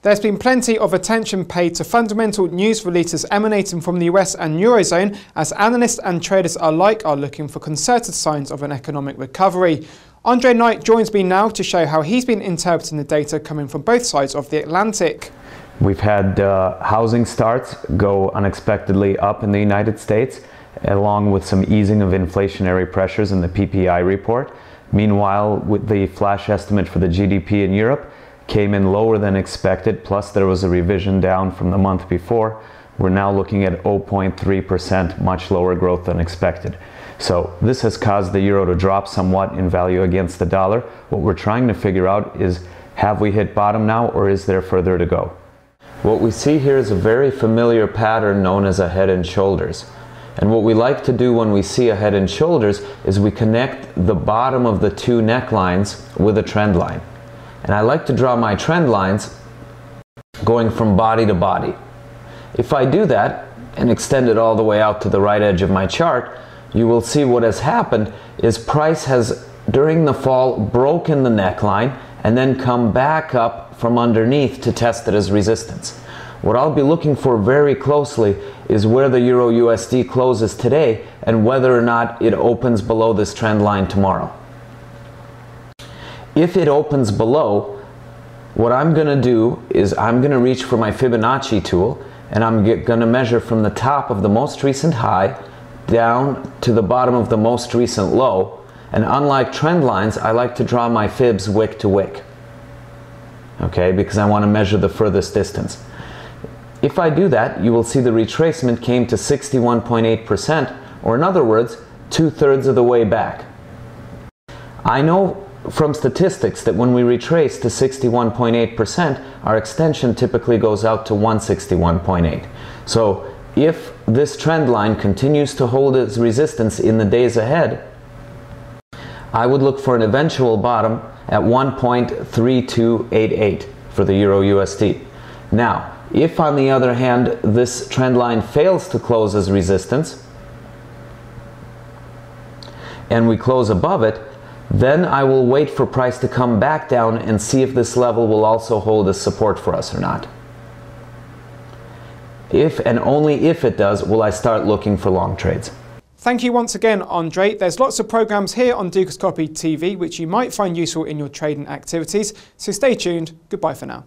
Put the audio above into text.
There's been plenty of attention paid to fundamental news releases emanating from the US and Eurozone, as analysts and traders alike are looking for concerted signs of an economic recovery. Andre Knight joins me now to show how he's been interpreting the data coming from both sides of the Atlantic. We've had housing starts go unexpectedly up in the United States, along with some easing of inflationary pressures in the PPI report. Meanwhile, with the flash estimate for the GDP in Europe, came in lower than expected, plus there was a revision down from the month before. We're now looking at 0.3%, much lower growth than expected. So this has caused the euro to drop somewhat in value against the dollar. What we're trying to figure out is, have we hit bottom now, or is there further to go? What we see here is a very familiar pattern known as a head and shoulders. And what we like to do when we see a head and shoulders is we connect the bottom of the two necklines with a trend line. And I like to draw my trend lines going from body to body. If I do that and extend it all the way out to the right edge of my chart, you will see what has happened is price has, during the fall, broken the neckline and then come back up from underneath to test it as resistance. What I'll be looking for very closely is where the Euro USD closes today and whether or not it opens below this trend line tomorrow. If it opens below, what I'm going to do is I'm going to reach for my Fibonacci tool and I'm going to measure from the top of the most recent high down to the bottom of the most recent low. And unlike trend lines, I like to draw my fibs wick to wick. Okay, because I want to measure the furthest distance. If I do that, you will see the retracement came to 61.8%, or in other words, 2/3 of the way back. I know from statistics that when we retrace to 61.8%, our extension typically goes out to 161.8. So if this trend line continues to hold its resistance in the days ahead, I would look for an eventual bottom at 1.3288 for the Euro USD. Now, if on the other hand this trend line fails to close as resistance and we close above it, then I will wait for price to come back down and see if this level will also hold as support for us or not. If and only if it does, will I start looking for long trades. Thank you once again, Andre. There's lots of programs here on Dukascopy TV which you might find useful in your trading activities, so stay tuned. Goodbye for now.